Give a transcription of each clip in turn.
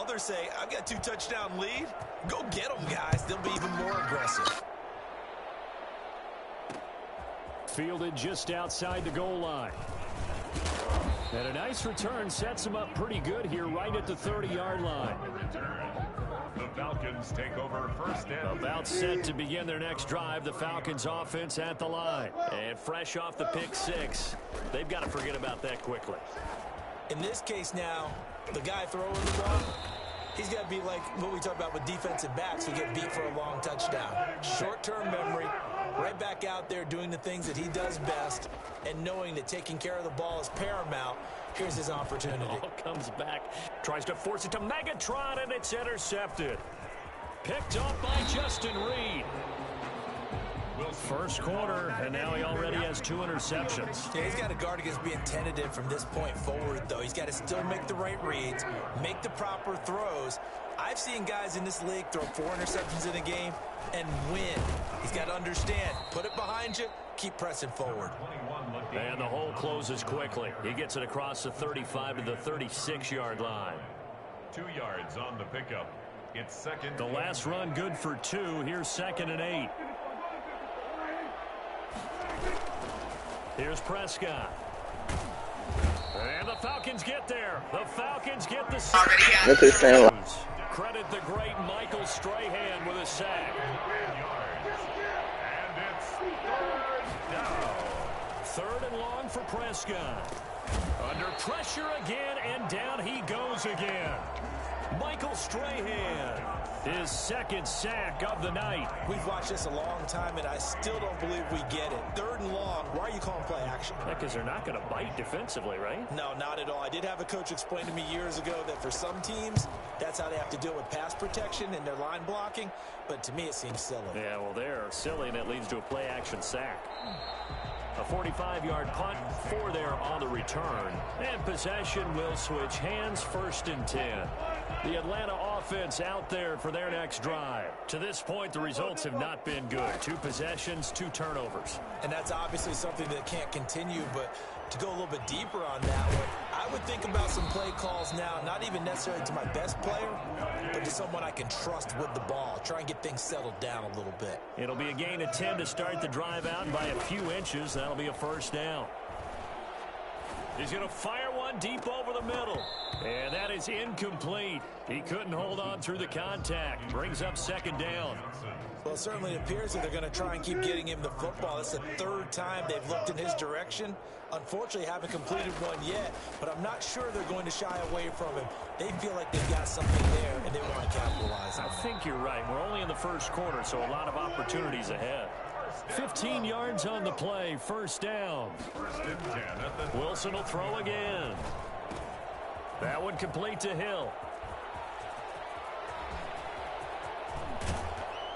others say, I've got 2 touchdown lead. Go get them, guys. They'll be even more aggressive. Fielded just outside the goal line. And a nice return sets him up pretty good here right at the 30-yard line. The Falcons take over first down. About set to begin their next drive. The Falcons offense at the line. And fresh off the pick 6. They've got to forget about that quickly. In this case now, the guy throwing the ball, he's got to be like what we talk about with defensive backs who get beat for a long touchdown. Short-term memory, right back out there doing the things that he does best, and knowing that taking care of the ball is paramount. Here's his opportunity. Ball comes back, tries to force it to Megatron, and it's intercepted. Picked off by Justin Reed. First quarter, and now he already has 2 interceptions. Yeah, he's got to guard against being tentative from this point forward, though. He's got to still make the right reads, make the proper throws. I've seen guys in this league throw 4 interceptions in a game and win. He's got to understand, put it behind you, keep pressing forward. And the hole closes quickly. He gets it across the 35 to the 36-yard line. 2 yards on the pickup. It's second. The last run good for 2. Here's 2nd and 8. Here's Prescott. And the Falcons get there. The Falcons get the sack. Credit the great Michael Strahan with a sack. And it's third down. 3rd and long for Prescott. Under pressure again, and down he goes again. Michael Strahan, his 2nd sack of the night. We've watched this a long time, and I still don't believe we get it. 3rd and long, why are you calling play action? Because they're not going to bite defensively, right? No, not at all. I did have a coach explain to me years ago that for some teams, that's how they have to deal with pass protection and their line blocking, but to me it seems silly. Yeah, well, they're silly, and it leads to a play-action sack. A 45-yard punt for there on the return. And possession will switch hands, 1st and 10. The Atlanta offense out there for their next drive. To this point, the results have not been good. 2 possessions, 2 turnovers. And that's obviously something that can't continue, but to go a little bit deeper on that one, I would think about some play calls now, not even necessarily to my best player, but to someone I can trust with the ball. Try and get things settled down a little bit. It'll be a gain of 10 to start the drive out by a few inches. That'll be a 1st down. He's going to fire one deep over the middle. And that is incomplete. He couldn't hold on through the contact. Brings up 2nd down. Well, it certainly appears that they're going to try and keep getting him the football. It's the 3rd time they've looked in his direction. Unfortunately, haven't completed one yet, but I'm not sure they're going to shy away from him. They feel like they've got something there, and they want to capitalize on it. I think you're right. We're only in the 1st quarter, so a lot of opportunities ahead. 15 yards on the play, 1st down. Wilson will throw again. That one complete to Hill.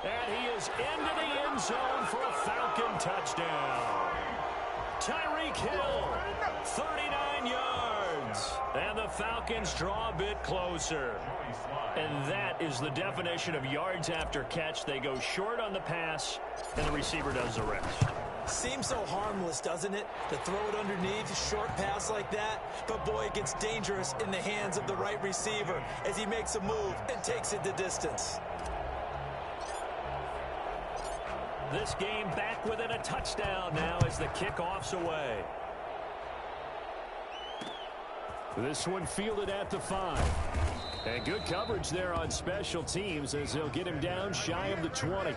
And he is into the end zone for a Falcon touchdown. Tyreek Hill, 39 yards. And the Falcons draw a bit closer. And that is the definition of yards after catch. They go short on the pass, and the receiver does the rest. Seems so harmless, doesn't it, to throw it underneath, a short pass like that? But, boy, it gets dangerous in the hands of the right receiver as he makes a move and takes it the distance. This game back within a touchdown now as the kickoff's away. This one fielded at the 5. And good coverage there on special teams as they'll get him down shy of the 20.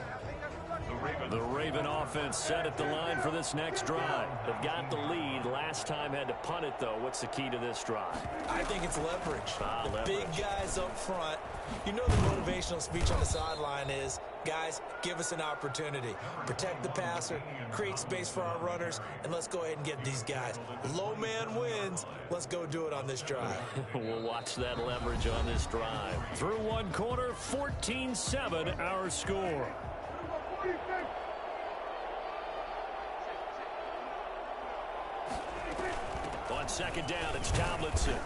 The Raven offense set at the line for this next drive. They've got the lead. Last time had to punt it, though. What's the key to this drive? I think it's leverage. The leverage. Big guys up front. You know the motivational speech on the sideline is, guys, give us an opportunity. Protect the passer, create space for our runners, and let's go ahead and get these guys. Low man wins. Let's go do it on this drive. We'll watch that leverage on this drive. Through one quarter, 14-7 our score. On 2nd down, it's Tomlinson.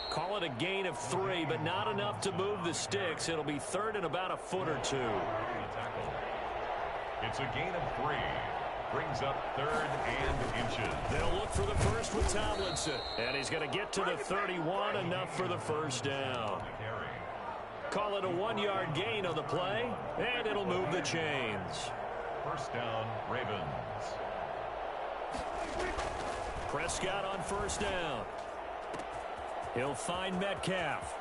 Call it a gain of 3, but not enough to move the sticks. It'll be 3rd and about a foot or 2. It's a gain of 3. Brings up 3rd and inches. They'll look for the first with Tomlinson. And he's going to get to the 31, enough for the first down. Call it a 1-yard gain on the play, and it'll move the chains. First down, Ravens. Prescott on first down. He'll find Metcalf.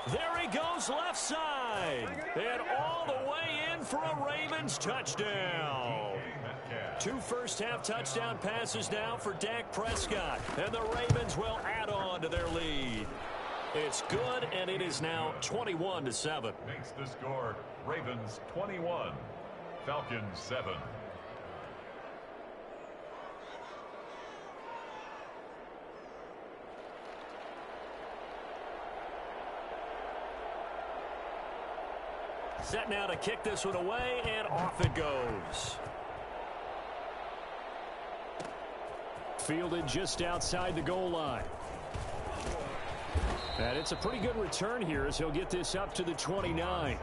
There he goes left side. And all the way in for a Ravens touchdown. 2 first-half touchdown passes now for Dak Prescott. And the Ravens will add on to their lead. It's good, and it is now 21-7. Makes the score Ravens 21, Falcons 7. Set now to kick this one away, and off it goes. Fielded just outside the goal line. And it's a pretty good return here as he'll get this up to the 29.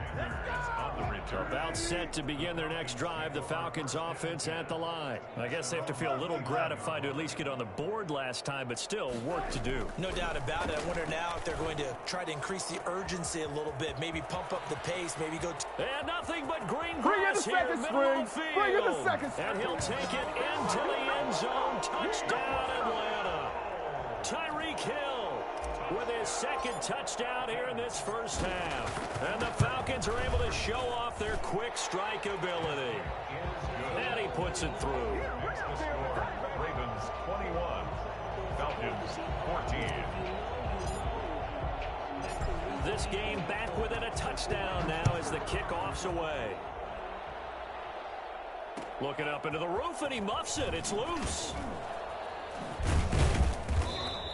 About set to begin their next drive. The Falcons offense at the line. I guess they have to feel a little gratified to at least get on the board last time, but still work to do. No doubt about it. I wonder now if they're going to try to increase the urgency a little bit. Maybe pump up the pace. Maybe go... And nothing but green grass here, middle of the field. Bring it the second string. And he'll take it into the end zone. Touchdown, Atlanta. Tyreek Hill with his second touchdown here in this first half. And the Falcons are able to show off their quick strike ability. And he puts it through. Makes the score Ravens 21, Falcons 14. This game back within a touchdown now as the kickoff's away. Looking up into the roof, and he muffs it. It's loose.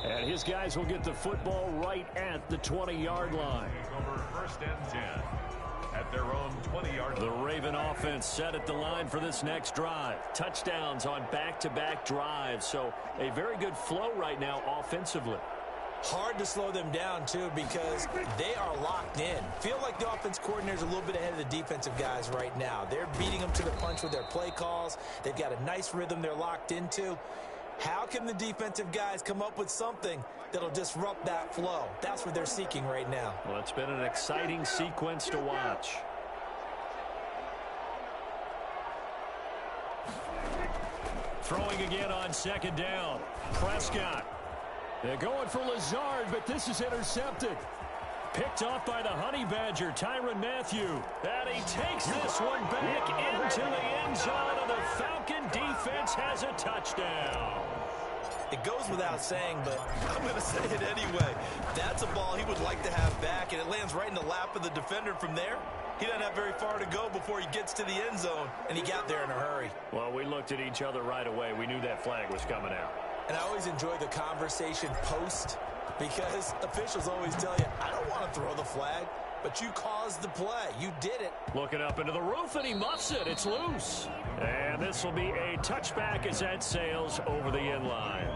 And his guys will get the football right at the 20-yard line. Over 1st and 10 at their own 20-yard line. The Raven offense set at the line for this next drive. Touchdowns on back-to-back drives. So a very good flow right now offensively. Hard to slow them down, too, because they are locked in. Feel like the offense coordinator's a little bit ahead of the defensive guys right now. They're beating them to the punch with their play calls. They've got a nice rhythm they're locked into. How can the defensive guys come up with something that'll disrupt that flow? That's what they're seeking right now. Well, it's been an exciting sequence to watch. Throwing again on second down. Prescott. They're going for Lazard, but this is intercepted. Picked off by the Honey Badger, Tyrann Mathieu. And he takes this one back into the end zone, and the Falcon defense has a touchdown. It goes without saying, but I'm going to say it anyway. That's a ball he would like to have back, and it lands right in the lap of the defender from there. He doesn't have very far to go before he gets to the end zone, and he got there in a hurry. Well, we looked at each other right away. We knew that flag was coming out. And I always enjoy the conversation post, because officials always tell you, I don't want to throw the flag, but you caused the play. You did it. Looking up into the roof, and he muffs it. It's loose. And this will be a touchback as that sails over the end line.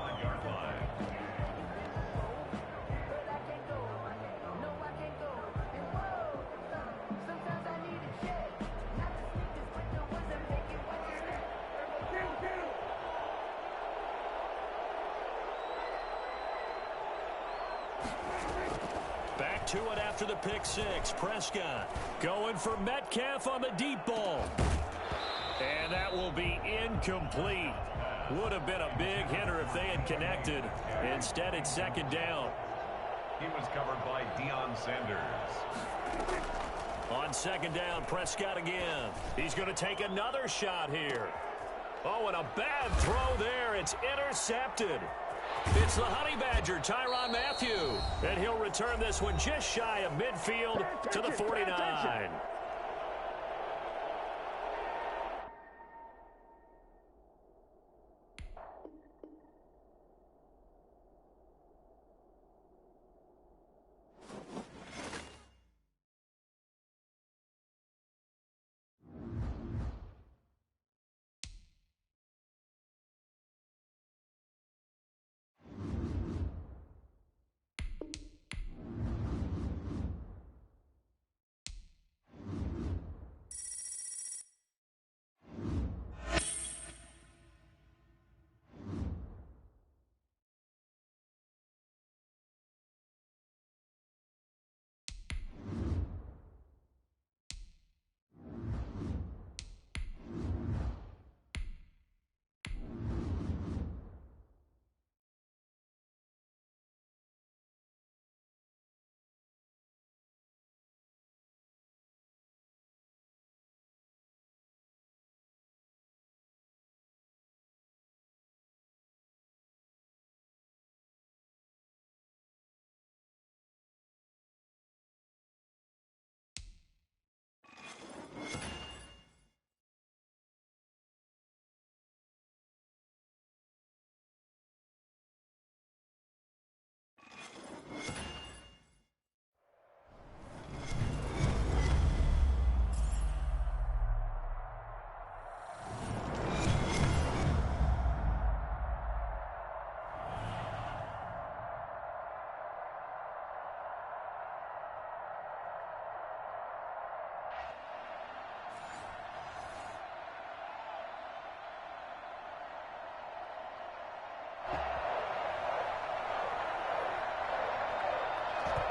To it after the pick six. Prescott going for Metcalf on the deep ball. And that will be incomplete. Would have been a big hitter if they had connected. Instead, it's second down. He was covered by Deion Sanders. On second down, Prescott again. He's going to take another shot here. Oh, and a bad throw there. It's intercepted. It's the Honey Badger, Tyrann Mathieu. And he'll return this one just shy of midfield to the 49.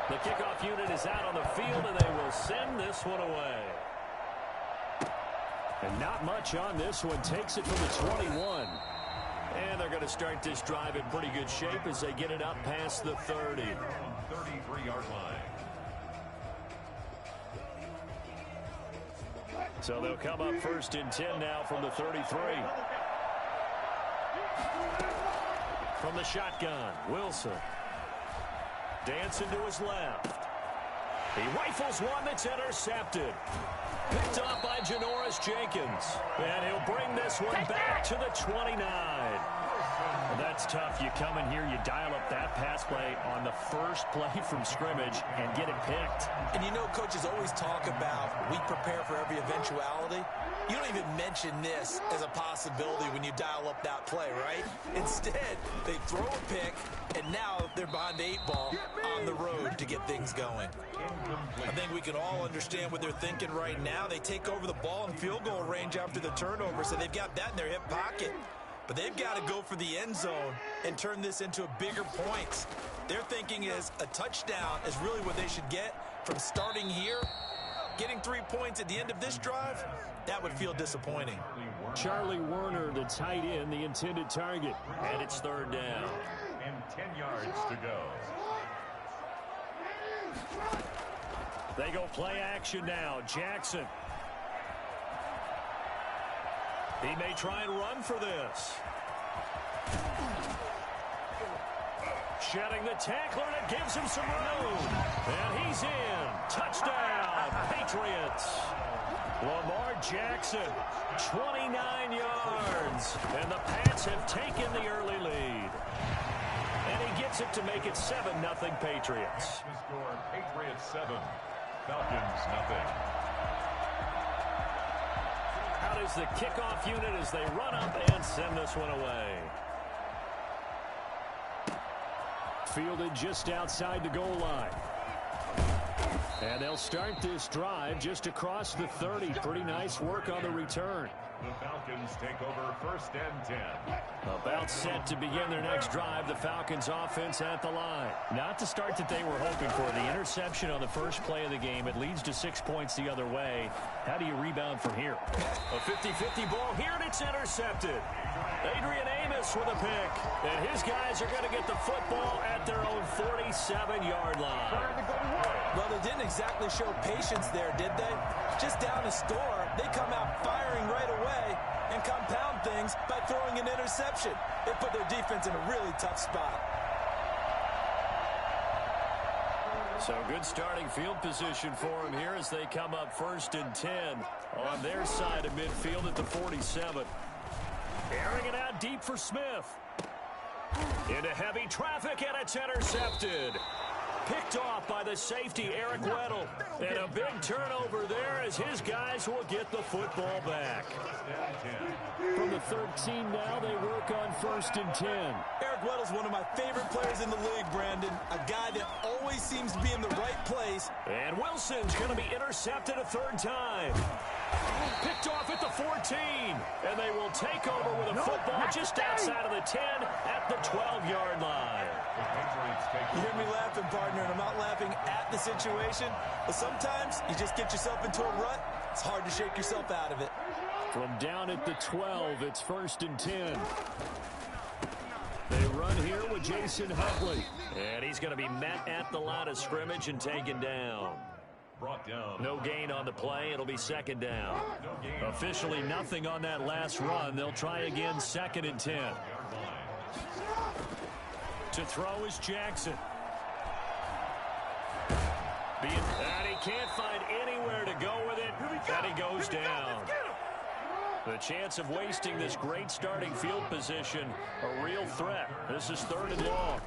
The kickoff unit is out on the field, and they will send this one away. And not much on this one. Takes it from the 21. And they're going to start this drive in pretty good shape as they get it up past the 30. 33-yard line. So they'll come up 1st and 10 now from the 33. From the shotgun, Wilson. Dancing to his left. He rifles one that's intercepted. Picked up by Janoris Jenkins. And he'll bring this one back to the 29. Well, that's tough. You come in here, you dial up that pass play on the first play from scrimmage and get it picked. And you know, coaches always talk about we prepare for every eventuality. You don't even mention this as a possibility when you dial up that play, right? Instead, they throw a pick, and now they're behind the 8 ball on the road to get things going. I think we can all understand what they're thinking right now. They take over the ball in field goal range after the turnover, so they've got that in their hip pocket. But they've got to go for the end zone and turn this into a bigger points. Their thinking is a touchdown is really what they should get from starting here. Getting 3 points at the end of this drive, that would feel disappointing. Charlie Werner, the tight end, the intended target. And it's 3rd down. And 10 yards to go. They go play action now. Jackson. He may try and run for this. Shedding the tackler, and it gives him some room. And he's in. Touchdown, Patriots. Lamar Jackson, 29 yards. And the Pats have taken the early lead. And he gets it to make it 7-0 Patriots. The score, Patriots 7, Falcons 0. Out is the kickoff unit as they run up and send this one away. Fielded just outside the goal line. And they'll start this drive just across the 30. Pretty nice work on the return. The Falcons take over 1st and 10. About set to begin their next drive. The Falcons offense at the line. Not the start that they were hoping for. The interception on the first play of the game. It leads to 6 points the other way. How do you rebound from here? A 50-50 ball here, and it's intercepted. Adrian Amos with a pick. And his guys are going to get the football at their own 47-yard line. Well, they didn't exactly show patience there, did they? Just down the score, they come out firing right away and compound things by throwing an interception. They put their defense in a really tough spot. So good starting field position for them here as they come up 1st and 10 on their side of midfield at the 47. Airing it out deep for Smith. Into heavy traffic, and it's intercepted. Picked off by the safety, Eric Weddle. And a big turnover there as his guys will get the football back. From the 13 now, they work on 1st and 10. Eric Weddle's one of my favorite players in the league, Brandon. A guy that always seems to be in the right place. And Wilson's going to be intercepted a 3rd time. Picked off at the 14. And they will take over with a football just outside of the 10 at the 12-yard line. You hear me laughing, partner, and I'm not laughing at the situation, but sometimes you just get yourself into a rut. It's hard to shake yourself out of it. From down at the 12, it's 1st and 10. They run here with Jason Huntley. And he's going to be met at the line of scrimmage and taken down. Brought down. No gain on the play. It'll be 2nd down. Officially nothing on that last run. They'll try again 2nd and 10. To throw is Jackson. And he can't find anywhere to go with it. And he goes down. The chance of wasting this great starting field position, a real threat. This is 3rd and long.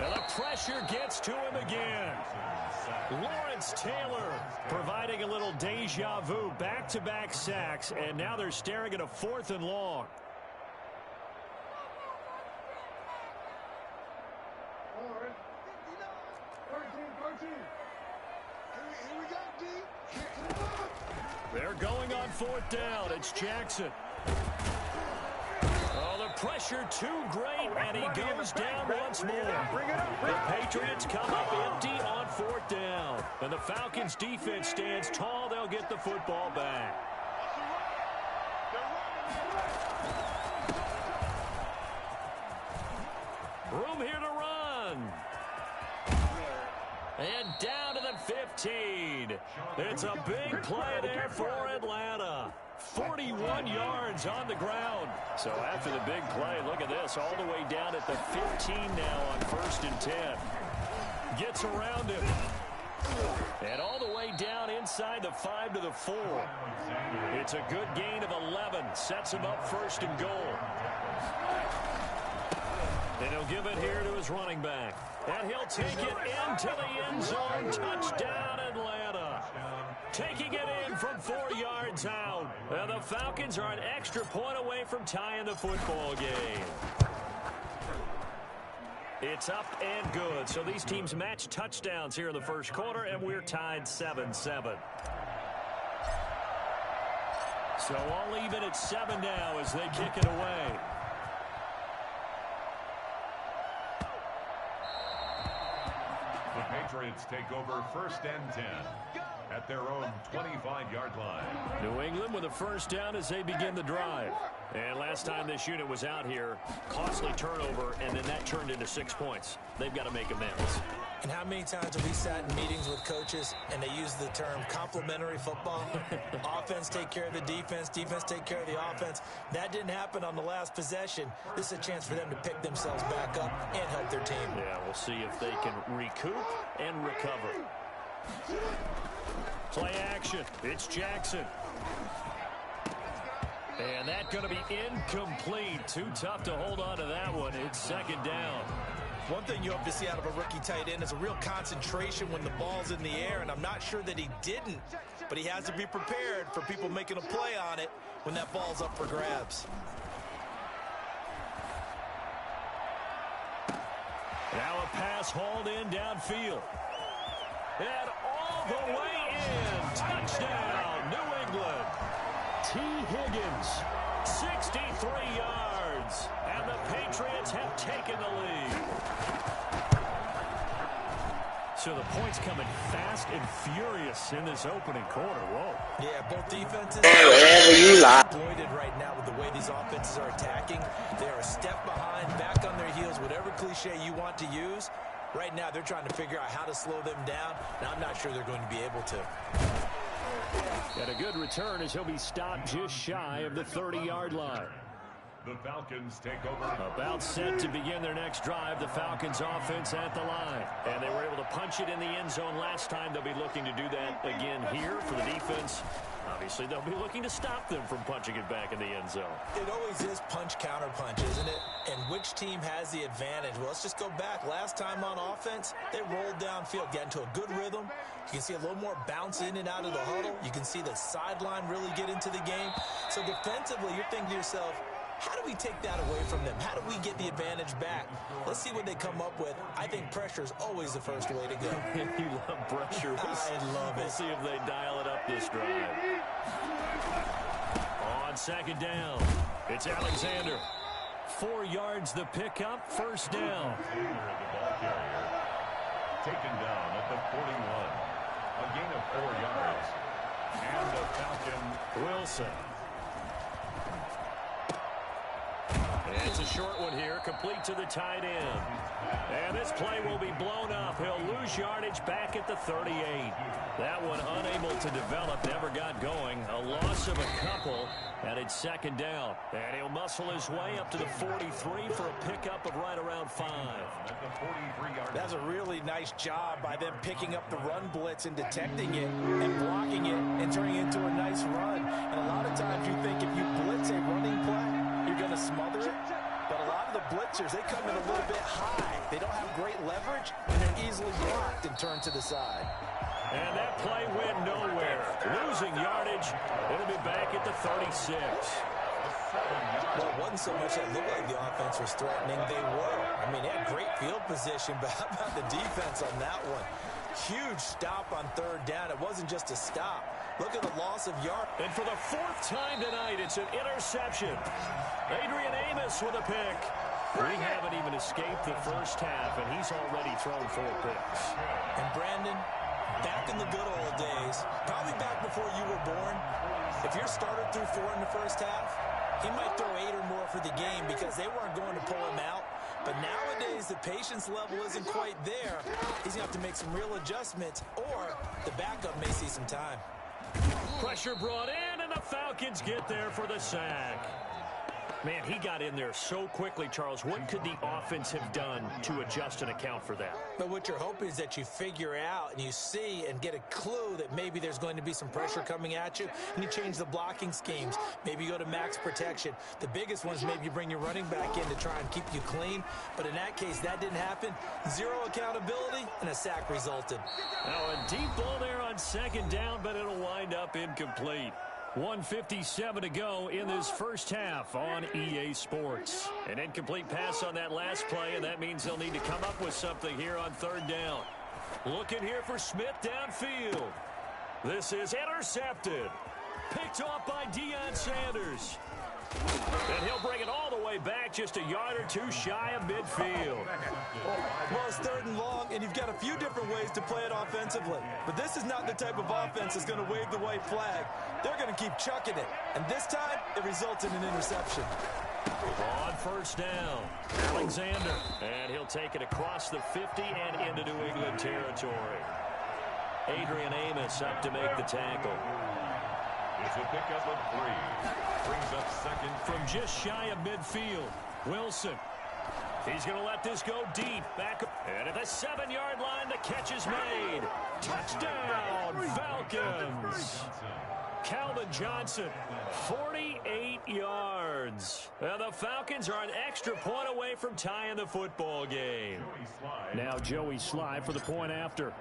And the pressure gets to him again. Lawrence Taylor providing a little deja vu. Back-to-back sacks, and now they're staring at a 4th and long. They're going on 4th down. It's Jackson. Oh, the Pressure too great, and he goes down once more. The Patriots come up empty on 4th down. And the Falcons' defense stands tall. They'll get the football back. Room here to run. And down to the 15. It's a big play there for Atlanta. 41 yards on the ground. So after the big play, look at this, all the way down at the 15 now on 1st and 10. Gets around him. And all the way down inside the 5 to the 4. It's a good gain of 11. Sets him up 1st and goal. And he'll give it here to his running back. And he'll take it into the end zone. Touchdown, Atlanta. Taking it in from 4 yards out. And the Falcons are an extra point away from tying the football game. It's up and good. So these teams match touchdowns here in the first quarter, and we're tied 7-7. So all even at 7 now as they kick it away. The Patriots take over 1st and 10 at their own 25-yard line. New England with a 1st down as they begin the drive. And last time this unit was out here, costly turnover, and then that turned into 6 points. They've got to make amends. And how many times have we sat in meetings with coaches and they use the term complementary football? Offense take care of the defense, defense take care of the offense. That didn't happen on the last possession. This is a chance for them to pick themselves back up and help their team. Yeah, we'll see if they can recoup and recover. Play action. It's Jackson. And that's going to be incomplete. Too tough to hold on to that one. It's 2nd down. One thing you hope to see out of a rookie tight end is a real concentration when the ball's in the air, and I'm not sure that he didn't, but he has to be prepared for people making a play on it when that ball's up for grabs. Now a pass hauled in downfield. And all the way in. Touchdown, New England. T. Higgins, 63 yards. And the Patriots have taken the lead. So the points coming fast and furious in this opening quarter. Whoa. Yeah, both defenses are exploited right now with the way these offenses are attacking. They are a step behind, back on their heels, whatever cliche you want to use. Right now, they're trying to figure out how to slow them down, and I'm not sure they're going to be able to. Got a good return as he'll be stopped just shy of the 30-yard line. The Falcons take over. About set to begin their next drive. The Falcons offense at the line. And they were able to punch it in the end zone last time. They'll be looking to do that again here for the defense. Obviously, they'll be looking to stop them from punching it back in the end zone. It always is punch-counter-punch, isn't it? And which team has the advantage? Well, let's just go back. Last time on offense, they rolled downfield, got into a good rhythm. You can see a little more bounce in and out of the huddle. You can see the sideline really get into the game. So defensively, you're thinking to yourself, how do we take that away from them? How do we get the advantage back? Let's see what they come up with. I think pressure is always the first way to go. You love pressure. I love it. We'll see if they dial it up this drive. On 2nd down, it's Alexander. 4 yards the pickup, 1st down. The ball carrier taken down at the 41. A gain of 4 yards. And the Falcon Wilson. It's a short one here, complete to the tight end. And this play will be blown up. He'll lose yardage back at the 38. That one unable to develop, never got going. A loss of a couple, and it's 2nd down. And he'll muscle his way up to the 43 for a pickup of right around 5. That's a really nice job by them picking up the run blitz and detecting it and blocking it and turning it into a nice run. And a lot of times you think if you blitz a running play, you're going to smother it. But a lot of the blitzers, they come in a little bit high. They don't have great leverage, and they're easily blocked and turned to the side. And that play went nowhere. Losing yardage. It'll be back at the 36. Well, it wasn't so much that it looked like the offense was threatening. They were. I mean, they had great field position, but how about the defense on that one? Huge stop on 3rd down. It wasn't just a stop. Look at the loss of yard. And for the fourth time tonight, it's an interception. Adrian Amos with a pick. We haven't even escaped the first half, and he's already thrown 4 picks. And Brandon, back in the good old days, probably back before you were born, if your starter threw 4 in the first half, he might throw 8 or more for the game because they weren't going to pull him out. But nowadays, the patience level isn't quite there. He's going to have to make some real adjustments, or the backup may see some time. Pressure brought in, and the Falcons get there for the sack. Man, he got in there so quickly, Charles. What could the offense have done to adjust and account for that? But what you're hoping is that you figure out and you see and get a clue that maybe there's going to be some pressure coming at you, and you change the blocking schemes. Maybe you go to max protection. The biggest one is maybe you bring your running back in to try and keep you clean. But in that case, that didn't happen. 0 accountability, and a sack resulted. Now a deep ball there on second down, but it'll wind up incomplete. 1:57 to go in this first half on EA Sports. An incomplete pass on that last play, and that means they'll need to come up with something here on third down. Looking here for Smith downfield. This is intercepted. Picked off by Deion Sanders. And he'll bring it all the way back just a yard or 2 shy of midfield. Well, it's 3rd and long, and you've got a few different ways to play it offensively. But this is not the type of offense that's going to wave the white flag. They're going to keep chucking it. And this time, it results in an interception. On first down, Alexander. And he'll take it across the 50 and into New England territory. Adrian Amos up to make the tackle. It's a pickup of 3. Brings up second. From just shy of midfield, Wilson. He's going to let this go deep. Back up. And at the 7-yard line, the catch is made. Touchdown, Falcons. Calvin Johnson, 48 yards. And the Falcons are an extra point away from tying the football game. Now Joey Sly for the point after.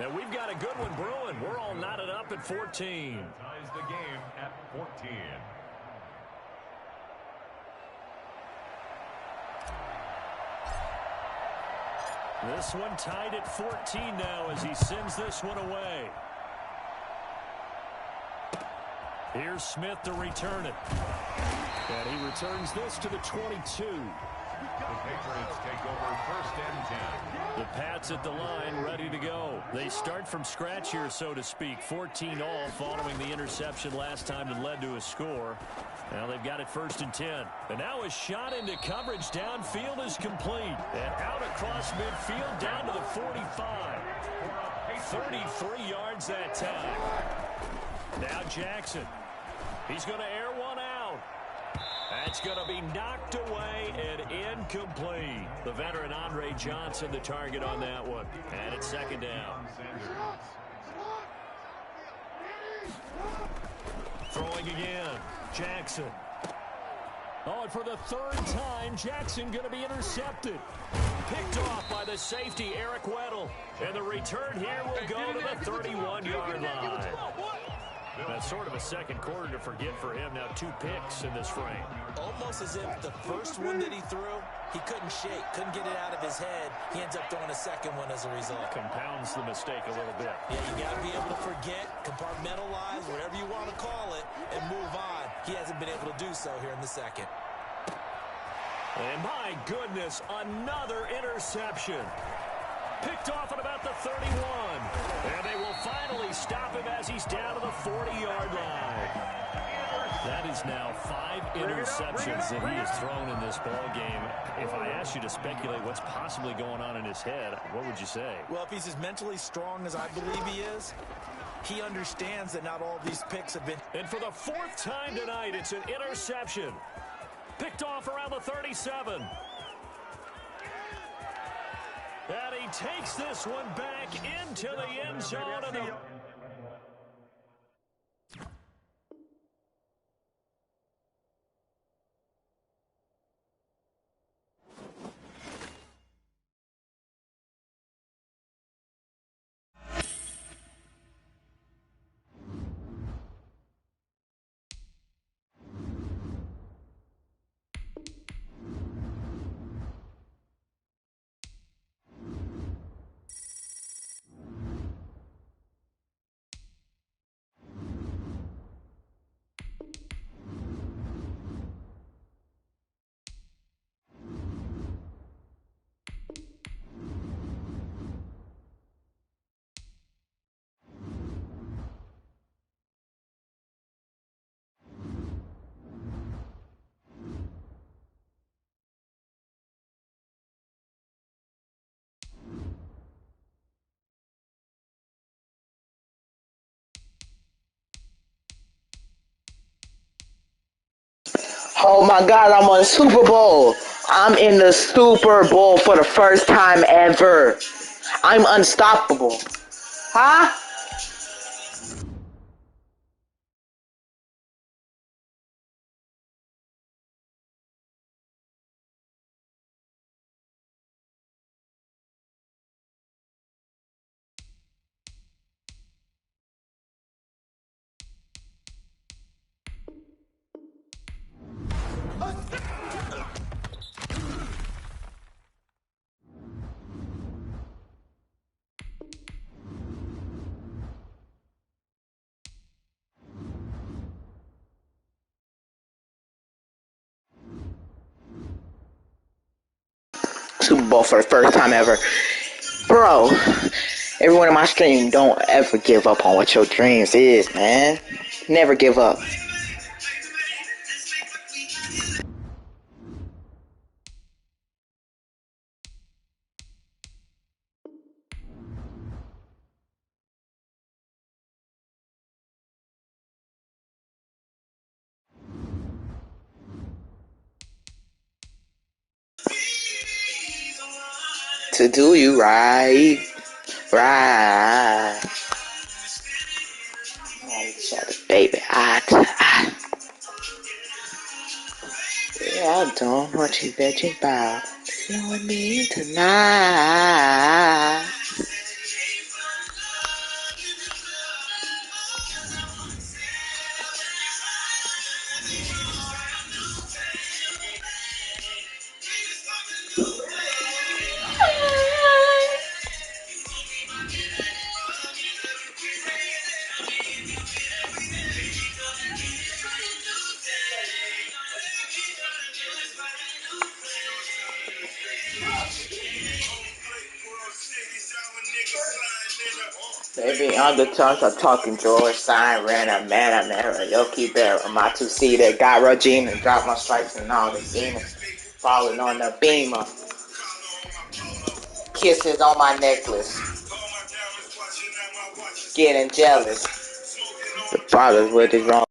And we've got a good one brewing. We're all knotted up at 14. Ties the game at 14. This one tied at 14 now as he sends this one away. Here's Smith to return it. And he returns this to the 22. The Patriots take over 1st and 10. The Pats at the line, ready to go. They start from scratch here, so to speak. 14 all following the interception last time that led to a score. Now they've got it 1st and 10. And now a shot into coverage downfield is complete. And out across midfield down to the 45. 33 yards that time. Now Jackson. He's going to air one out. That's going to be knocked away and incomplete. The veteran Andre Johnson, the target on that one. And it's 2nd down. Throwing again. Jackson. Oh, and for the 3rd time, Jackson going to be intercepted. Picked off by the safety, Eric Weddle. And the return here will go to the 31-yard line. That's sort of a second quarter to forget for him. Now 2 picks in this frame. Almost as if the first one that he threw, he couldn't shake, couldn't get it out of his head. He ends up throwing a second one as a result. Compounds the mistake a little bit. Yeah, you got to be able to forget, compartmentalize, whatever you want to call it, and move on. He hasn't been able to do so here in the second. And my goodness, another interception. Picked off at about the 31. And they will finally stop him as he's down to the 40-yard line. That is now 5 interceptions that he has thrown in this ball game. If I asked you to speculate what's possibly going on in his head, what would you say? Well, if he's as mentally strong as I believe he is, he understands that not all these picks have been. And for the 4th time tonight, it's an interception. Picked off around the 37. And he takes this one back into the end zone. And Oh my God, I'm on Super Bowl. I'm in the Super Bowl for the first time ever. I'm unstoppable. Huh? Super Bowl for the first time ever. Bro, everyone in my stream, don't ever give up on what your dreams is, man. Never give up. To do you right, right. Baby, yeah, I don't want you bitching about knowing me tonight. Baby, on the tongues of talking George, sign, Rana, Mana, Yoki Bear, my 2-seater, got Regina, and drop my stripes and all the demons, falling on the beamer, kisses on my necklace, getting jealous, the father's with his wrong.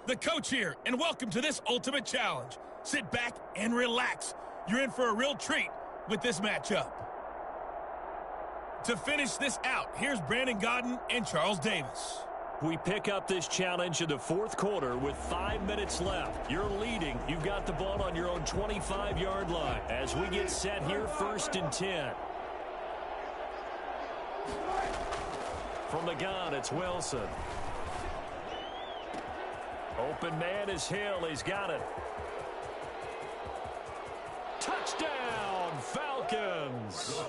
the coach here, and welcome to this ultimate challenge. Sit back and relax. You're in for a real treat with this matchup. To finish this out, here's Brandon Godden and Charles Davis. We pick up this challenge in the fourth quarter with 5 minutes left. You're leading. You've got the ball on your own 25-yard line as we get set here 1st and 10. From the gun, it's Wilson. Open man is Hill. He's got it. Touchdown, Falcons.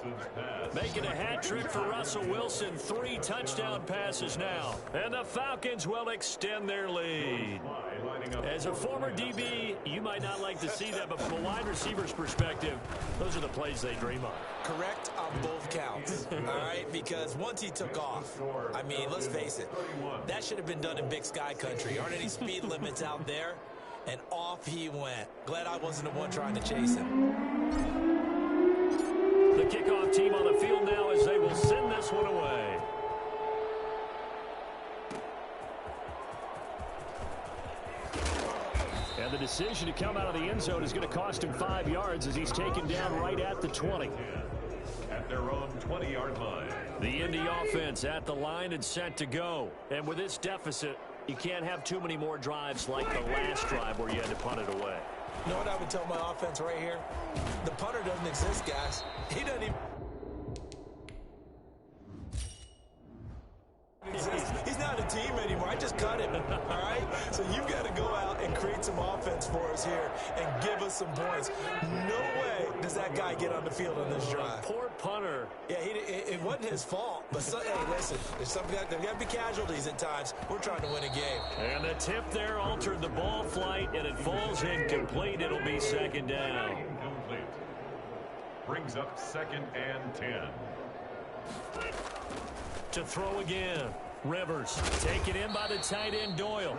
Making a hat trick for Russell Wilson. 3 touchdown passes now. And the Falcons will extend their lead. As a former DB, you might not like to see that, but from a wide receiver's perspective, those are the plays they dream of. Correct on both counts, all right? Because once he took off, I mean, let's face it, that should have been done in Big Sky Country. Aren't any speed limits out there? And off he went. Glad I wasn't the one trying to chase him. The kickoff team on the field now as they will send this one away. And the decision to come out of the end zone is going to cost him 5 yards as he's taken down right at the 20. At their own 20-yard line. The Indy offense at the line and set to go. And with this deficit, you can't have too many more drives like the last drive where you had to punt it away. You know what I would tell my offense right here? The punter doesn't exist, guys. He doesn't even exist. He's not a team anymore. I just cut him, all right? So you've got to go out and create some offense for us here and give us some points. No way does that guy get on the field on this drive. Poor punter. Yeah, it wasn't his fault. But, hey, listen, there's got to be casualties at times. We're trying to win a game. And the tip there altered the ball flight, and it falls incomplete. It'll be 2nd down. Incomplete. Brings up 2nd and 10. To throw again. Rivers taken in by the tight end Doyle.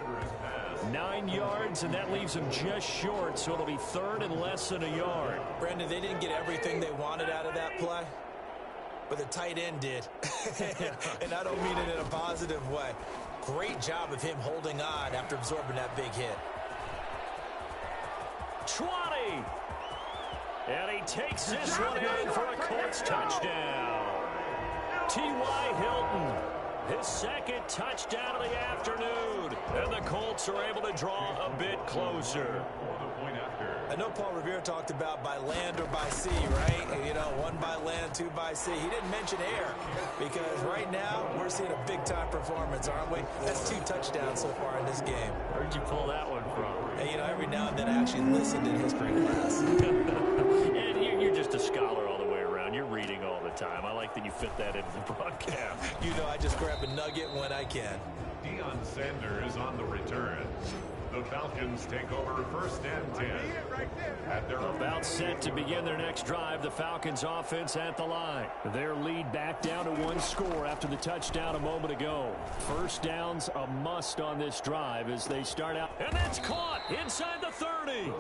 9 yards, and that leaves him just short, so it'll be 3rd and less than a yard. Brandon, they didn't get everything they wanted out of that play, but the tight end did. And I don't mean it in a positive way. Great job of him holding on after absorbing that big hit. 20. And he takes this one in for a Colts touchdown. T.Y. Hilton, his 2nd touchdown of the afternoon. And the Colts are able to draw a bit closer. I know Paul Revere talked about by land or by sea, right? And, you know, 1 by land, 2 by sea. He didn't mention air because right now we're seeing a big-time performance, aren't we? That's 2 touchdowns so far in this game. Where'd you pull that one from? And, you know, every now and then I actually listened in history class. And you're just a scholar all the way around. You're reading all the time. I like that you fit that into the broadcast. You know, I just grab a nugget when I can. Deion Sanders on the return. The Falcons take over 1st and 10. At their about set to begin their next drive, the Falcons offense at the line. Their lead back down to 1 score after the touchdown a moment ago. 1st downs a must on this drive as they start out. And that's caught inside the 30.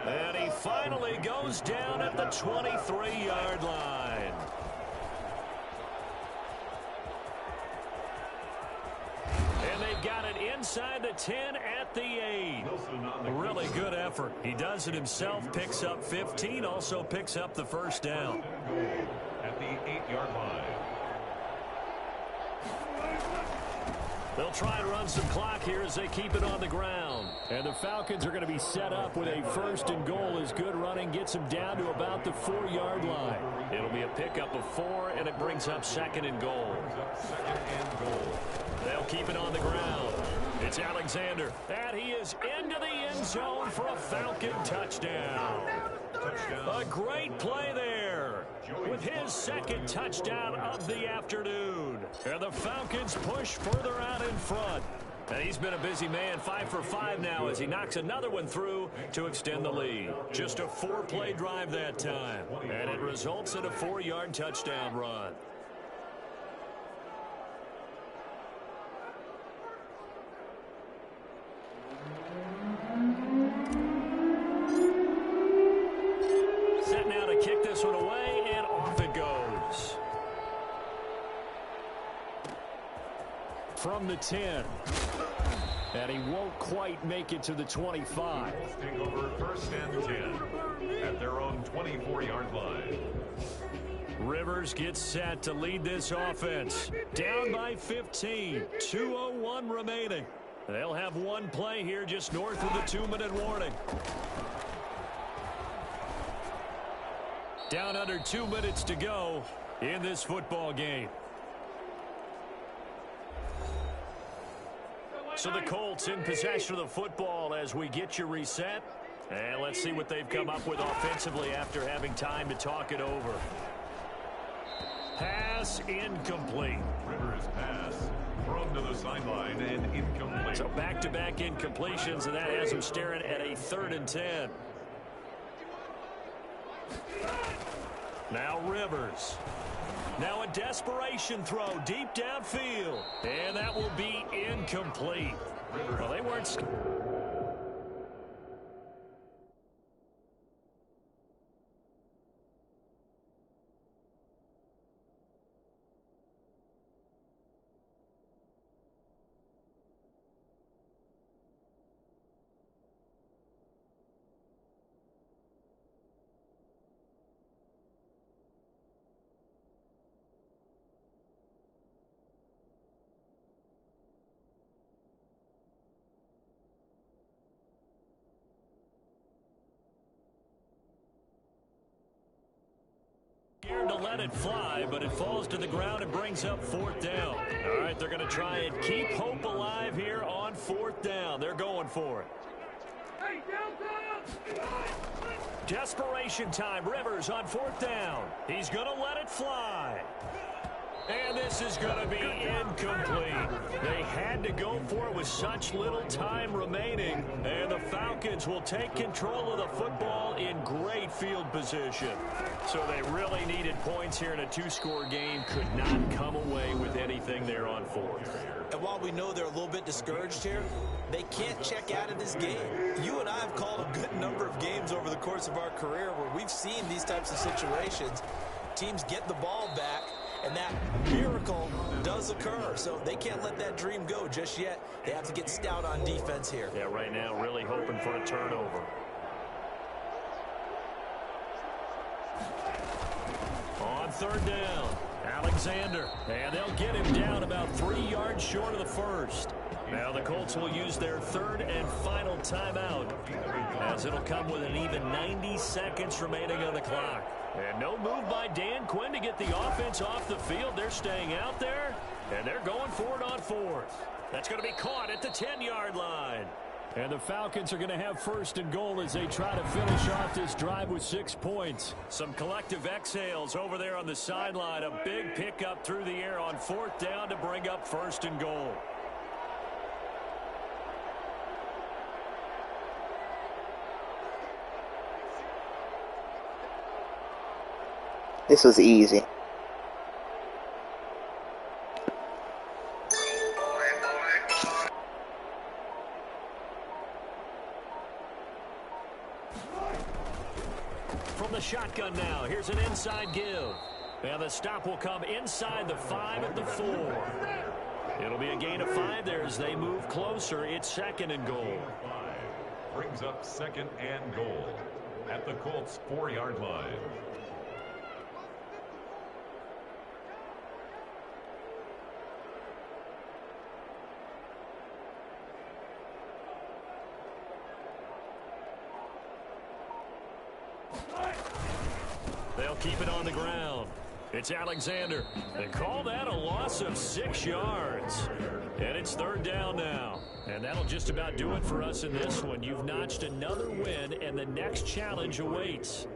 And he finally goes down at the 23-yard line. And they've got it inside the 10 at the 8. Really good effort. He does it himself, picks up 15, also picks up the 1st down. At the 8-yard line. They'll try and run some clock here as they keep it on the ground. And the Falcons are going to be set up with a 1st and goal as good running gets them down to about the 4-yard line. It'll be a pickup of 4, and it brings up 2nd and goal. They'll keep it on the ground. It's Alexander. And he is into the end zone for a Falcon touchdown. A great play there with his 2nd touchdown of the afternoon. And the Falcons push further out in front. And he's been a busy man, 5 for 5 now as he knocks another one through to extend the lead. Just a 4-play drive that time. And it results in a 4-yard touchdown run. Set now to kick this one away, and off it goes. From the 10. And he won't quite make it to the 25. Take over first and 10 at their own 24-yard line. Rivers gets set to lead this offense. Down by 15. 2:01 remaining. They'll have one play here just north of the 2-minute warning. Down under 2 minutes to go in this football game. So the Colts in possession of the football as we get you reset. And let's see what they've come up with offensively after having time to talk it over. Pass incomplete. Rivers pass thrown to the sideline and incomplete. So back-to-back incompletions, and that has them staring at a 3rd and 10. Now Rivers. Now a desperation throw deep downfield. And that will be incomplete. Well, they weren't... Scared to let it fly, but it falls to the ground and brings up 4th down. All right, they're going to try and keep hope alive here on 4th down. They're going for it. Desperation time. Rivers on 4th down. He's going to let it fly. And this is going to be incomplete. They had to go for it with such little time remaining. And the Falcons will take control of the football in great field position. So they really needed points here in a 2-score game. Could not come away with anything there on 4th. And while we know they're a little bit discouraged here, they can't check out of this game. You and I have called a good number of games over the course of our career where we've seen these types of situations. Teams get the ball back, and that miracle does occur. So they can't let that dream go just yet. They have to get stout on defense here. Yeah, right now really hoping for a turnover. On 3rd down, Alexander. And they'll get him down about 3 yards short of the 1st. Now the Colts will use their 3rd and final timeout, as it'll come with an even 90 seconds remaining on the clock. And no move by Dan Quinn to get the offense off the field. They're staying out there, and they're going for it on 4th. That's going to be caught at the 10-yard line. And the Falcons are going to have 1st and goal as they try to finish off this drive with 6 points. Some collective exhales over there on the sideline. A big pickup through the air on 4th down to bring up 1st and goal. This was easy. From the shotgun now, here's an inside give. And the stop will come inside the 5 at the 4. It'll be a gain of 5 there as they move closer. It's 2nd and goal. Brings up 2nd and goal at the Colts' 4-yard line. They'll keep it on the ground. It's Alexander. They call that a loss of 6 yards. And it's 3rd down now. And that'll just about do it for us in this one. You've notched another win, and the next challenge awaits.